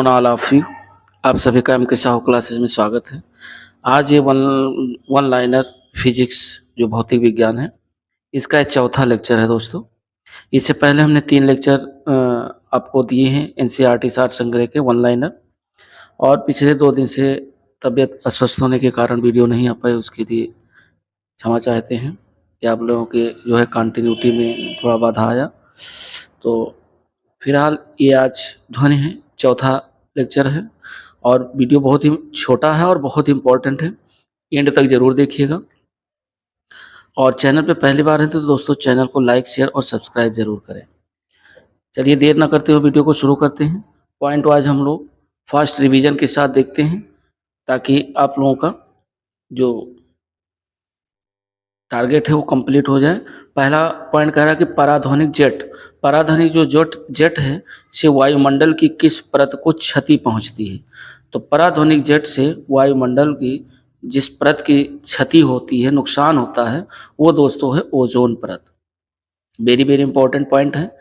On all of you. आप सभी का एम के साहू क्लासेस में स्वागत है। आज ये वन लाइनर फिजिक्स जो भौतिक विज्ञान है, इसका एक चौथा लेक्चर है दोस्तों। इससे पहले हमने 3 लेक्चर आपको दिए हैं एनसीईआरटी सार संग्रह के वन लाइनर, और पिछले 2 दिन से तबीयत अस्वस्थ होने के कारण वीडियो नहीं आ पाए, उसके लिए क्षमा चाहते हैं कि आप लोगों के जो है कंटिन्यूटी में थोड़ा बाधा आया। तो फिलहाल ये आज ध्वनि है, चौथा लेक्चर है, और वीडियो बहुत ही छोटा है और बहुत इम्पोर्टेंट है, एंड तक ज़रूर देखिएगा। और चैनल पे पहली बार है तो दोस्तों चैनल को लाइक, शेयर और सब्सक्राइब ज़रूर करें। चलिए देर ना करते हुए वीडियो को शुरू करते हैं। पॉइंट वाइज हम लोग फास्ट रिवीजन के साथ देखते हैं, ताकि आप लोगों का जो टारगेट है वो कंप्लीट हो जाए। पहला पॉइंट कह रहा है कि पराध्वनिक जो जेट है से वायुमंडल की किस परत को क्षति पहुंचती है। तो पराध्वनिक जेट से वायुमंडल की जिस परत की क्षति होती है, नुकसान होता है, वो दोस्तों है ओजोन परत। वेरी वेरी इंपॉर्टेंट पॉइंट है।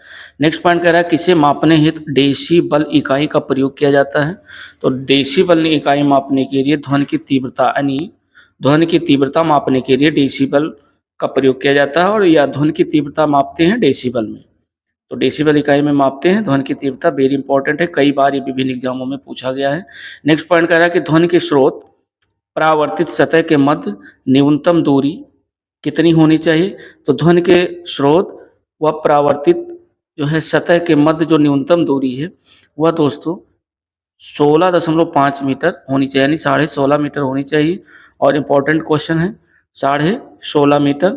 नेक्स्ट पॉइंट कह रहा है किसे मापने हेतु डेसीबल इकाई का प्रयोग किया जाता है। तो डेसीबल इकाई मापने के लिए ध्वनि की तीव्रता, यानी ध्वनि की तीव्रता मापने के लिए डेसीबल का प्रयोग किया जाता है, और या ध्वनि की तीव्रता मापते हैं डेसीबल में। तो डेसीबल इकाई में मापते हैं ध्वनि की तीव्रता। वेरी इंपॉर्टेंट है, कई बार ये विभिन्न एग्जामों में पूछा गया है। नेक्स्ट पॉइंट कह रहा है कि ध्वनि के स्रोत परावर्तित सतह के मध्य न्यूनतम दूरी कितनी होनी चाहिए। तो ध्वनि के स्रोत व परावर्तित जो है सतह के मध्य जो न्यूनतम दूरी है वह दोस्तों 16.5 मीटर होनी चाहिए, यानी 16.5 मीटर होनी चाहिए। और इम्पोर्टेंट क्वेश्चन है, 16.5 मीटर,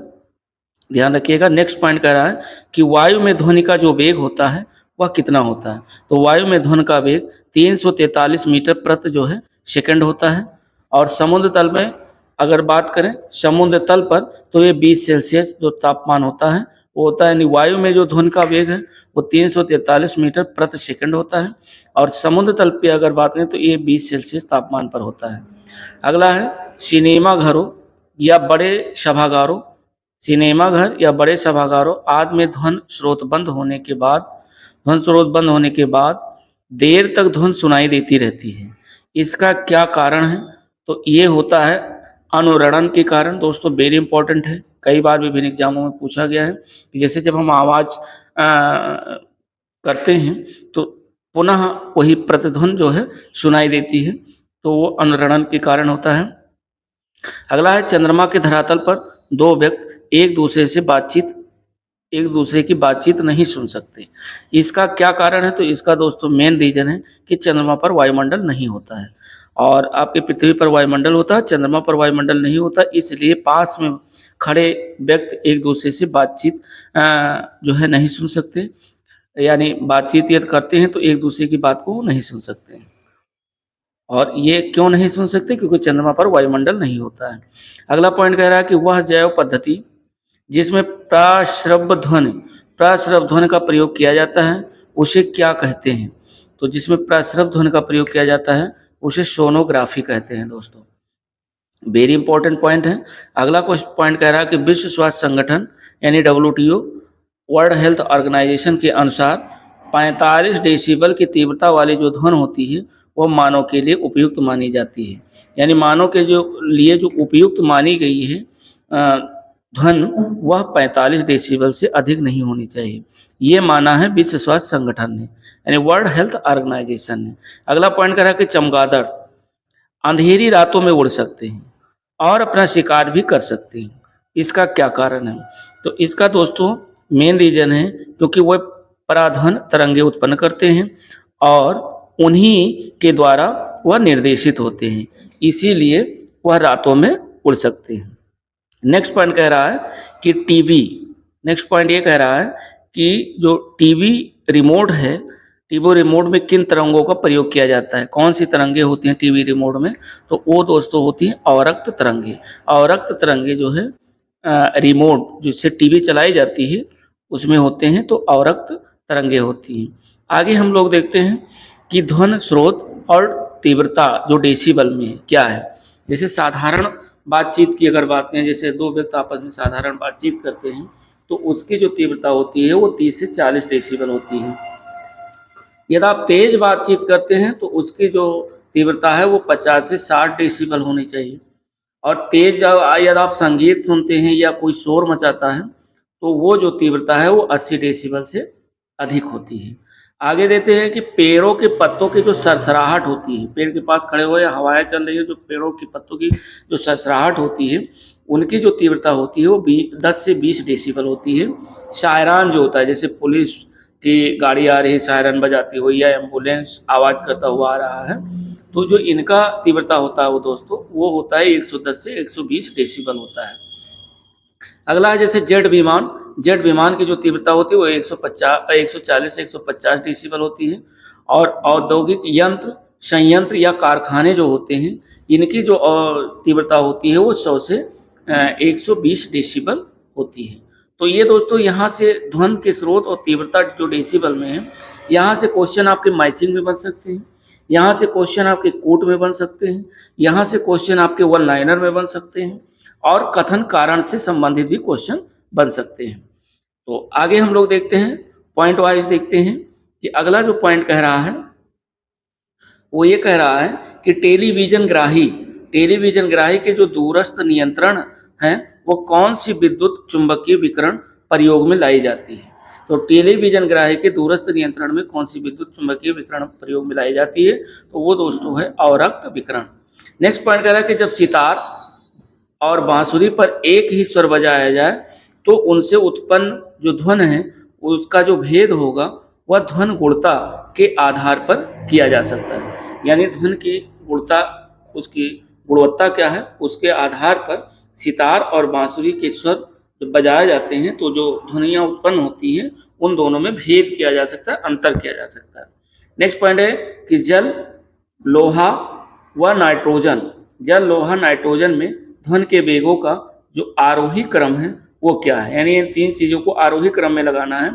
ध्यान रखिएगा। नेक्स्ट पॉइंट कह रहा है कि वायु में ध्वनि का जो वेग होता है वह कितना होता है। तो वायु में ध्वनि का वेग 343 मीटर प्रति जो है सेकंड होता है। और समुद्र तल में अगर बात करें, समुद्र तल पर, तो ये 20 सेल्सियस जो तापमान होता है वो होता है। यानी वायु में जो ध्वनि का वेग है वो 343 मीटर प्रति सेकंड होता है, और समुद्र तल पे अगर बात करें तो ये 20 सेल्सियस तापमान पर होता है। अगला है सिनेमा घरों या बड़े सभागारों, सिनेमा घर या बड़े सभागारों आदि में ध्वनि स्रोत बंद होने के बाद देर तक ध्वनि सुनाई देती रहती है। इसका क्या कारण है। तो ये होता है अनुरणन के कारण। दोस्तों वेरी इंपॉर्टेंट है, कई बार विभिन्न एग्जामों में पूछा गया है कि जैसे जब हम आवाज़ करते हैं तो पुनः वही प्रतिध्वनि जो है सुनाई देती है, तो वो अनुरणन के कारण होता है। अगला है चंद्रमा के धरातल पर 2 व्यक्ति एक दूसरे की बातचीत नहीं सुन सकते। इसका क्या कारण है। तो इसका दोस्तों मेन रीजन है कि चंद्रमा पर वायुमंडल नहीं होता है, और आपके पृथ्वी पर वायुमंडल होता है, चंद्रमा पर वायुमंडल नहीं होता। इसलिए पास में खड़े व्यक्ति एक दूसरे से बातचीत जो है नहीं सुन सकते, यानी बातचीत यदि करते हैं तो एक दूसरे की बात को नहीं सुन सकते हैं। और ये क्यों नहीं सुन सकते, क्योंकि चंद्रमा पर वायुमंडल नहीं होता है। अगला पॉइंट कह रहा है कि वह जैव पद्धति जिसमें प्रश्रव ध्वनि का प्रयोग किया जाता है उसे क्या कहते हैं। तो जिसमें प्रश्रव ध्वनि का प्रयोग किया जाता है उसे सोनोग्राफी कहते हैं दोस्तों। वेरी इंपॉर्टेंट पॉइंट है। अगला पॉइंट कह रहा है कि विश्व स्वास्थ्य संगठन यानी WTO, वर्ल्ड हेल्थ ऑर्गेनाइजेशन के अनुसार 45 डेसिबल की तीव्रता वाली जो ध्वनि होती है वो मानव के लिए उपयुक्त मानी जाती है। यानी मानव के लिए जो उपयुक्त मानी गई है ध्वनि वह 45 डेसिबल से अधिक नहीं होनी चाहिए। ये माना है विश्व स्वास्थ्य संगठन ने, यानी वर्ल्ड हेल्थ ऑर्गेनाइजेशन ने। अगला पॉइंट कह रहा है कि चमगादड़ अंधेरी रातों में उड़ सकते हैं और अपना शिकार भी कर सकते हैं। इसका क्या कारण है। तो इसका दोस्तों मेन रीजन है क्योंकि वह पराध्वनि तरंगे उत्पन्न करते हैं और उन्हीं के द्वारा वह निर्देशित होते हैं, इसीलिए वह रातों में उड़ सकते हैं। नेक्स्ट पॉइंट कह रहा है कि नेक्स्ट पॉइंट ये कह रहा है कि जो टीवी रिमोट है, टीवी रिमोट में किन तरंगों का प्रयोग किया जाता है। कौन सी तरंगे होती हैं टीवी रिमोट में। तो वो दोस्तों होती हैं अवरक्त तरंगे। अवरक्त तरंगे जो है रिमोट जिससे टीवी चलाई जाती है उसमें होते हैं, तो अवरक्त तरंगे होती हैं। आगे हम लोग देखते हैं कि ध्वनि स्रोत और तीव्रता जो डेसिबल में है क्या है। जैसे साधारण बातचीत की अगर बात करें, जैसे 2 व्यक्ति आपस में साधारण बातचीत करते हैं तो उसकी जो तीव्रता होती है वो 30 से 40 डेसिबल होती है। यदि आप तेज बातचीत करते हैं तो उसकी जो तीव्रता है वो 50 से 60 डेसिबल होनी चाहिए। और तेज यदि आप संगीत सुनते हैं या कोई शोर मचाता है तो वो जो तीव्रता है वो 80 डेसिबल से अधिक होती है। आगे देते हैं कि पेड़ों के पत्तों की जो सरसराहट होती है, पेड़ के पास खड़े हो या हवाएं चल रही है, जो पेड़ों के पत्तों की जो सरसराहट होती है उनकी जो तीव्रता होती है वो 10 से 20 डेसिबल होती है। शायरान जो होता है, जैसे पुलिस की गाड़ी आ रही है, सायरन बजाती हुई, या एम्बुलेंस आवाज़ करता हुआ आ रहा है, तो जो इनका तीव्रता होता है वो दोस्तों वो होता है 110 से 120 डेसिबल होता है। अगला है जैसे जेट विमान की जो तीव्रता होती है वो 140 से 150 डेसिबल होती है। और औद्योगिक यंत्र संयंत्र या कारखाने जो होते हैं इनकी जो तीव्रता होती है वो 100 से 120 डेसिबल होती है। तो ये दोस्तों यहाँ से ध्वनि के स्रोत और तीव्रता जो डेसिबल में है, यहाँ से क्वेश्चन आपके मैचिंग में बन सकते हैं, यहाँ से क्वेश्चन आपके कोट में बन सकते हैं, यहाँ से क्वेश्चन आपके वन लाइनर में बन सकते हैं, और कथन कारण से संबंधित भी क्वेश्चन बन सकते हैं। तो आगे हम लोग देखते हैं, पॉइंट वाइज देखते हैं कि अगला जो पॉइंट कह रहा है वो ये कह रहा है कि टेलीविजन ग्राही के जो दूरस्थ नियंत्रण हैं वो कौन सी विद्युत चुंबकीय विकिरण प्रयोग में लाई जाती है। तो टेलीविजन ग्राही के दूरस्थ नियंत्रण में कौन सी विद्युत चुंबकीय विकिरण प्रयोग में लाई जाती है, तो वो दोस्तों है अवरक्त विकिरण। नेक्स्ट पॉइंट कह रहा है कि जब सितार और बांसुरी पर एक ही स्वर बजाया जाए तो उनसे उत्पन्न जो ध्वनि है उसका जो भेद होगा वह ध्वनि गुणता के आधार पर किया जा सकता है। यानी ध्वनि की गुणता, उसकी गुणवत्ता क्या है, उसके आधार पर सितार और बांसुरी के स्वर जब बजाए जाते हैं तो जो ध्वनियाँ उत्पन्न होती हैं उन दोनों में भेद किया जा सकता है, अंतर किया जा सकता है। नेक्स्ट पॉइंट है कि जल लोहा नाइट्रोजन में ध्वनि के वेगों का जो आरोही क्रम है वो क्या है। यानी इन तीन चीज़ों को आरोही क्रम में लगाना है।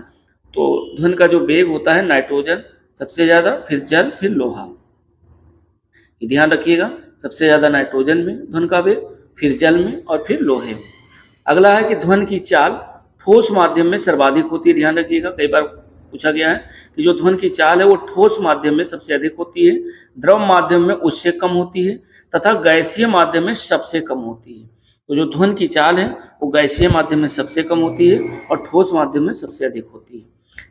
तो ध्वनि का जो वेग होता है नाइट्रोजन सबसे ज़्यादा, फिर जल, फिर लोहा। ये ध्यान रखिएगा, सबसे ज़्यादा नाइट्रोजन में ध्वनि का वेग, फिर जल में, और फिर लोहे में। अगला है कि ध्वनि की चाल ठोस माध्यम में सर्वाधिक होती है। ध्यान रखिएगा, कई बार पूछा गया है कि जो ध्वनि की चाल है वो ठोस माध्यम में सबसे अधिक होती है, द्रव माध्यम में उससे कम होती है, तथा गैसीय माध्यम में सबसे कम होती है। तो जो ध्वनि की चाल है वो गैसीय माध्यम में सबसे कम होती है और ठोस माध्यम में सबसे अधिक होती है।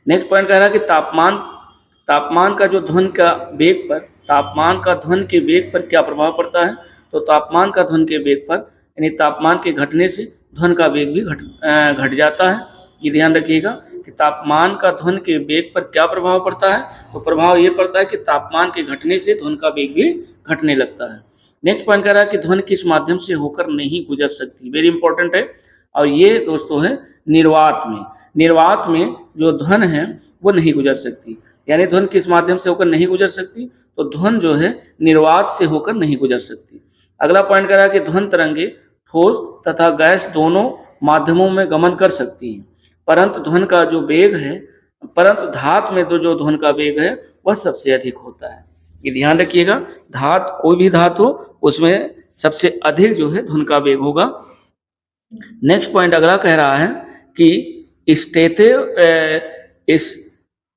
नेक्स्ट पॉइंट कह रहा है कि तापमान का जो ध्वनि का वेग पर, तापमान का ध्वनि के वेग पर क्या प्रभाव पड़ता है। तो तापमान का ध्वनि के वेग पर, यानी तापमान के घटने से ध्वनि का वेग भी घट जाता है। ये ध्यान रखिएगा कि तापमान का ध्वनि के वेग पर क्या प्रभाव पड़ता है। तो प्रभाव ये पड़ता है कि तापमान के घटने से ध्वनि का वेग भी घटने लगता है। नेक्स्ट पॉइंट कह रहा है कि ध्वनि किस माध्यम से होकर नहीं गुजर सकती, वेरी इंपॉर्टेंट है। और ये दोस्तों है निर्वात में जो ध्वनि है वो नहीं गुजर सकती। यानी ध्वनि किस माध्यम से होकर नहीं गुजर सकती, तो ध्वनि जो है निर्वात से होकर नहीं गुजर सकती। अगला पॉइंट कह रहा है कि ध्वनि तरंगे ठोस तथा गैस दोनों माध्यमों में गमन कर सकती हैं, परंतु ध्वनि का जो वेग है, परंतु धातु में तो जो ध्वनि का वेग है वह सबसे अधिक होता है। ये ध्यान रखिएगा, कोई भी धातु उसमें सबसे अधिक जो है ध्वनि का वेग होगा। नेक्स्ट पॉइंट अगला कह रहा है कि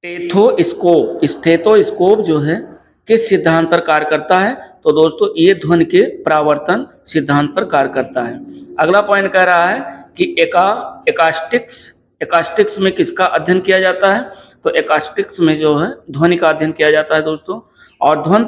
स्टेथोस्कोप जो है किस सिद्धांत पर कार्य करता है। तो दोस्तों ये ध्वनि के परावर्तन सिद्धांत पर कार्य करता है। अगला पॉइंट कह रहा है कि एकास्टिक्स में किसका अध्ययन किया जाता है। तो एकास्टिक्स में जो है ध्वनि का अध्ययन किया जाता है दोस्तों। और ध्वनि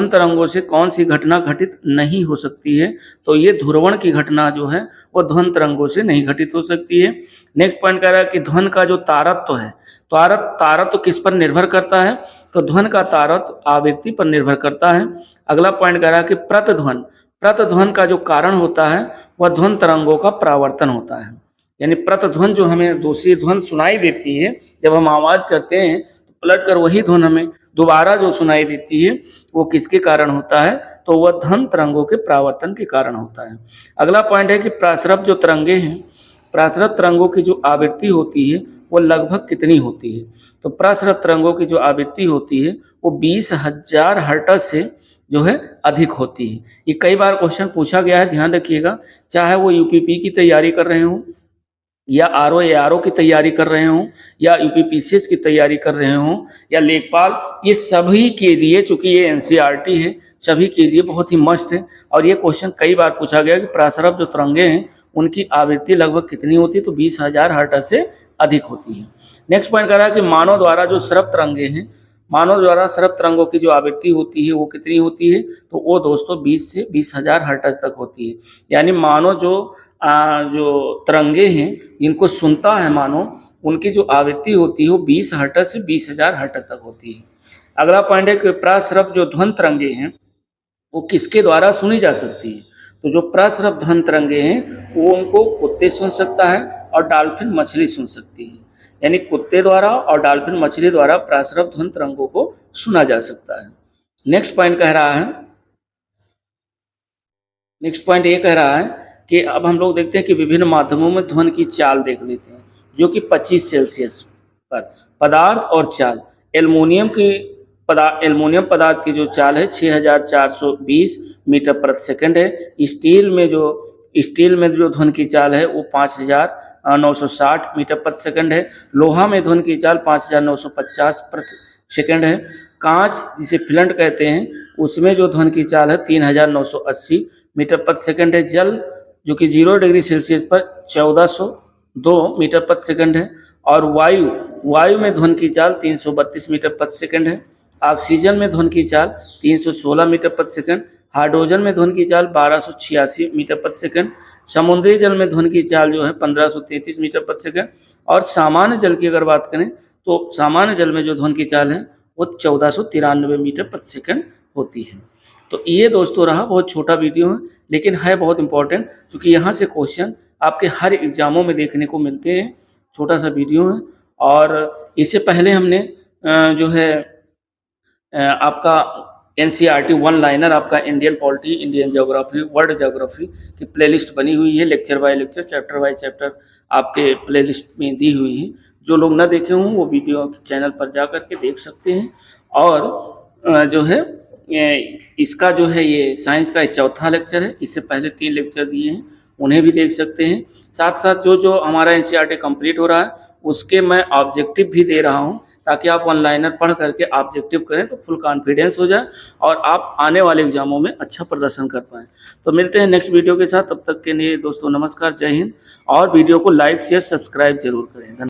तरंगों से कौन सी घटना घटित नहीं हो सकती है। तो ये ध्रुवण की घटना जो है वो ध्वनि तरंगों से नहीं घटित हो सकती है। नेक्स्ट पॉइंट कह रहा है कि ध्वनि का जो तारत्व है, तारत्व किस पर निर्भर करता है। तो ध्वनि का तारत्व आवृत्ति पर निर्भर करता है। अगला पॉइंट कह रहा है कि प्रतिध्वनि का जो कारण होता है वह ध्वनि तरंगों का परावर्तन होता है। यानी प्रतिध्वनि जो हमें दूसरी ध्वनि सुनाई देती है, जब हम आवाज़ करते हैं तो पलट कर वही ध्वनि हमें दोबारा जो सुनाई देती है वो किसके कारण होता है। तो वह ध्वनि तरंगों के परावर्तन के कारण होता है। अगला पॉइंट है कि प्रासरभ जो तरंगे हैं, प्रासरभ तरंगों की जो आवृत्ति होती है वो लगभग कितनी होती है। तो प्रासरभ तरंगों की जो आवृत्ति होती है वो 20,000 हर्ट्ज से जो है अधिक होती है। ये कई बार क्वेश्चन पूछा गया है, ध्यान रखिएगा, चाहे वो यूपीपी की तैयारी कर रहे हो या आरओ एआरओ की तैयारी कर रहे हों, या यूपीपीसीएस की तैयारी कर रहे हों, या लेखपाल, ये सभी के लिए, चूंकि ये एनसीईआरटी है, सभी के लिए बहुत ही मस्त है। और ये क्वेश्चन कई बार पूछा गया कि प्रासरभ जो तरंगे हैं उनकी आवृत्ति लगभग कितनी होती है, तो 20,000 हर्ट्ज से अधिक होती है। नेक्स्ट पॉइंट कह रहा है कि मानव द्वारा जो श्रव्य तरंगे हैं, मानव द्वारा श्रव्य तरंगों की जो आवृत्ति होती है वो कितनी होती है, तो वो दोस्तों 20 से 20,000 हर्ट्ज तक होती है। यानी मानव जो तरंगे हैं इनको सुनता है मानव, उनकी जो आवृत्ति होती है वो 20 हर्ट्ज से 20,000 हर्ट्ज तक होती है। अगला पॉइंट है कि प्रासरभ जो ध्वनि तरंगे हैं वो किसके द्वारा सुनी जा सकती है, तो जो प्रासरभ ध्वनि तरंगे हैं वो उनको कुत्ते सुन सकता है और डॉल्फिन मछली सुन सकती है। यानी कुत्ते द्वारा और डॉल्फिन मछली द्वारा प्रासरभ ध्वनि तरंगों को सुना जा सकता है। नेक्स्ट पॉइंट कह रहा है, नेक्स्ट पॉइंट ये कह रहा है कि अब हम लोग देखते हैं कि विभिन्न माध्यमों में ध्वनि की चाल देख लेते हैं, जो कि 25 सेल्सियस पर पदार्थ और चाल। एल्युमिनियम पदार्थ की जो चाल है 6420 मीटर प्रति सेकंड है। स्टील में जो ध्वनि की चाल है वो 5960 मीटर प्रति सेकंड है। लोहा में ध्वनि की चाल 5950 प्रति सेकंड है। कांच जिसे फिलंट कहते हैं उसमें जो ध्वनि की चाल है 3980 मीटर प्रति सेकंड है। जल जो कि 0 डिग्री सेल्सियस पर 1402 मीटर प्रति सेकंड है। और वायु में ध्वनि की चाल 332 मीटर प्रति सेकंड है। ऑक्सीजन में ध्वनि की चाल 316 मीटर प्रति सेकंड। हाइड्रोजन में ध्वनि की चाल 1286 मीटर प्रति सेकंड। समुद्री जल में ध्वनि की चाल जो है 1533 मीटर प्रति सेकंड। और सामान्य जल की अगर बात करें तो सामान्य जल में जो ध्वनि की चाल है वो 1493 मीटर प्रति सेकंड होती है। तो ये दोस्तों रहा, बहुत छोटा वीडियो है लेकिन है बहुत इंपॉर्टेंट, क्योंकि यहाँ से क्वेश्चन आपके हर एग्जामों में देखने को मिलते हैं। छोटा सा वीडियो है। और इससे पहले हमने जो है आपका एनसीईआरटी वन लाइनर, आपका Indian polity, Indian geography, world geography की प्लेलिस्ट बनी हुई है, lecture by lecture, chapter by chapter आपके प्लेलिस्ट में दी हुई है। जो लोग ना देखे हों वो वीडियो चैनल पर जा करके देख सकते हैं। और जो है इसका जो है ये साइंस का चौथा लेक्चर है, इससे पहले 3 लेक्चर दिए हैं, उन्हें भी देख सकते हैं। साथ साथ जो हमारा एनसीईआरटी कंप्लीट हो रहा है उसके मैं ऑब्जेक्टिव भी दे रहा हूं, ताकि आप वन लाइनर पढ़ करके ऑब्जेक्टिव करें तो फुल कॉन्फिडेंस हो जाए और आप आने वाले एग्जामों में अच्छा प्रदर्शन कर पाएँ। तो मिलते हैं नेक्स्ट वीडियो के साथ, तब तक के लिए दोस्तों नमस्कार, जय हिंद। और वीडियो को लाइक शेयर सब्सक्राइब जरूर करें।